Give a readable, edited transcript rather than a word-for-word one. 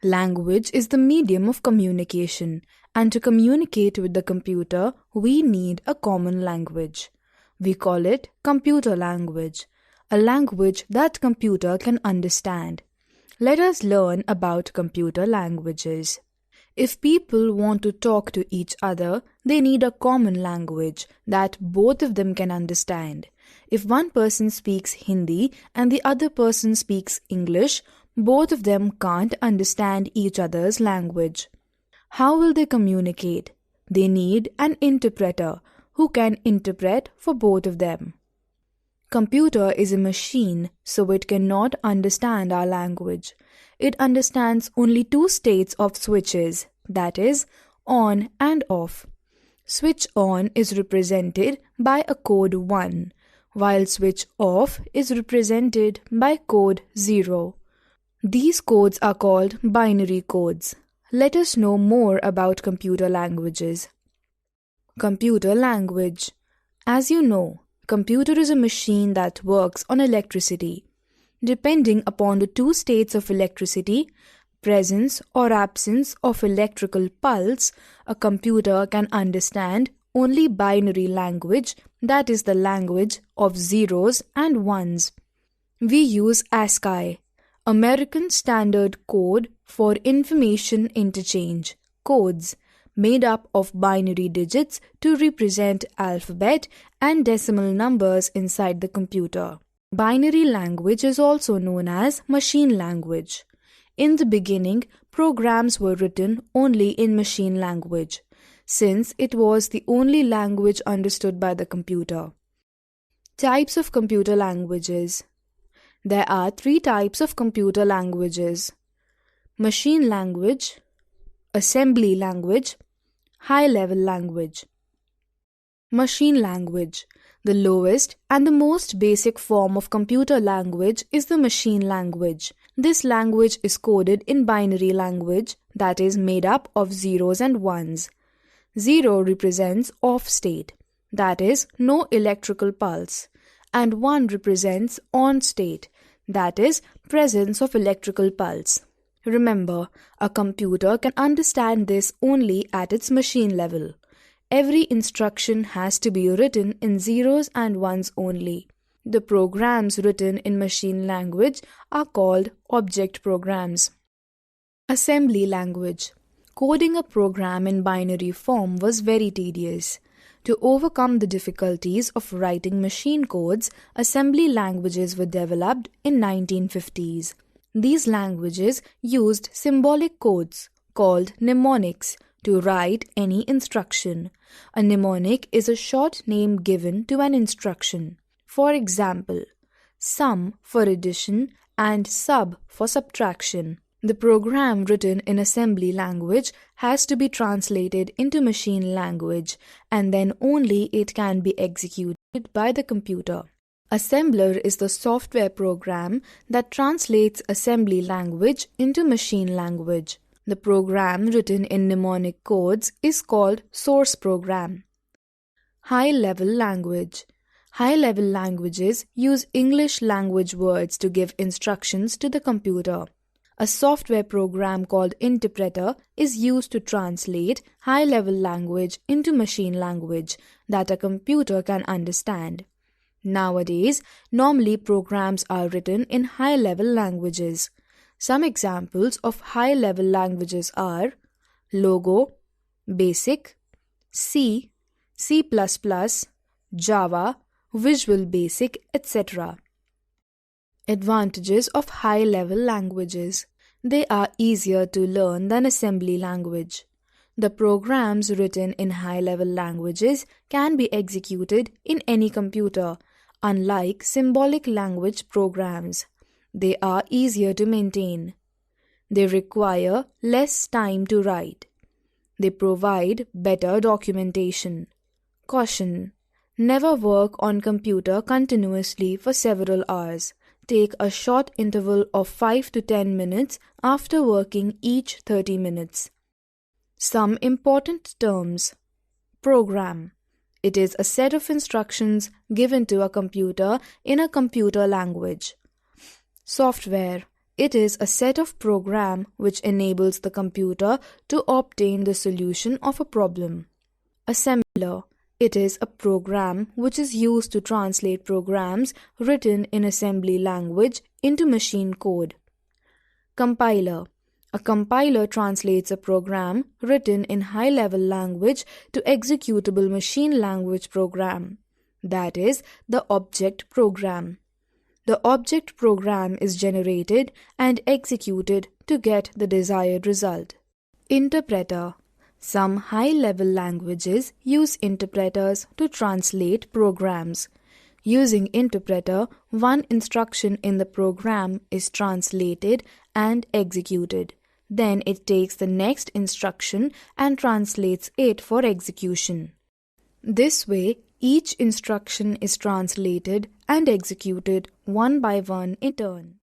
Language is the medium of communication, and to communicate with the computer, we need a common language. We call it computer language, a language that computer can understand. Let us learn about computer languages. If people want to talk to each other, they need a common language that both of them can understand. If one person speaks Hindi and the other person speaks English, both of them can't understand each other's language. How will they communicate? They need an interpreter who can interpret for both of them. Computer is a machine, so it cannot understand our language. It understands only two states of switches, that is, on and off. Switch on is represented by a code 1, while switch off is represented by code 0. These codes are called binary codes. Let us know more about computer languages. Computer language. As you know, computer is a machine that works on electricity. Depending upon the two states of electricity, presence or absence of electrical pulse, a computer can understand only binary language, that is the language of zeros and ones. We use ASCII, American Standard Code for Information Interchange, codes, made up of binary digits to represent alphabet and decimal numbers inside the computer. Binary language is also known as machine language. In the beginning, programs were written only in machine language, since it was the only language understood by the computer. Types of computer languages. There are 3 types of computer languages: machine language, assembly language, high-level language. Machine language. The lowest and the most basic form of computer language is the machine language. This language is coded in binary language, that is made up of zeros and ones. 0 represents off state, that is no electrical pulse, and 1 represents on state, that is presence of electrical pulse. Remember, a computer can understand this only at its machine level. Every instruction has to be written in zeros and ones only. The programs written in machine language are called object programs. Assembly language. Coding a program in binary form was very tedious. To overcome the difficulties of writing machine codes, assembly languages were developed in 1950s. These languages used symbolic codes called mnemonics to write any instruction. A mnemonic is a short name given to an instruction. For example, sum for addition and sub for subtraction. The program written in assembly language has to be translated into machine language, and then only it can be executed by the computer. Assembler is the software program that translates assembly language into machine language. The program written in mnemonic codes is called source program. High-level language. High-level languages use English language words to give instructions to the computer. A software program called interpreter is used to translate high-level language into machine language that a computer can understand. Nowadays, normally programs are written in high-level languages. Some examples of high-level languages are Logo, Basic, C, C++, Java, Visual Basic, etc. Advantages of high-level languages. They are easier to learn than assembly language. The programs written in high-level languages can be executed in any computer, unlike symbolic language programs. They are easier to maintain. They require less time to write. They provide better documentation. Caution: never work on computer continuously for several hours. Take a short interval of 5 to 10 minutes after working each 30 minutes. Some important terms. Program. It is a set of instructions given to a computer in a computer language. Software. It is a set of program which enables the computer to obtain the solution of a problem. Assembler. It is a program which is used to translate programs written in assembly language into machine code. Compiler. A compiler translates a program written in high-level language to executable machine language program. That is the object program. The object program is generated and executed to get the desired result. Interpreter. Some high-level languages use interpreters to translate programs. Using interpreter, one instruction in the program is translated and executed. Then it takes the next instruction and translates it for execution. This way, each instruction is translated and executed one by one in turn.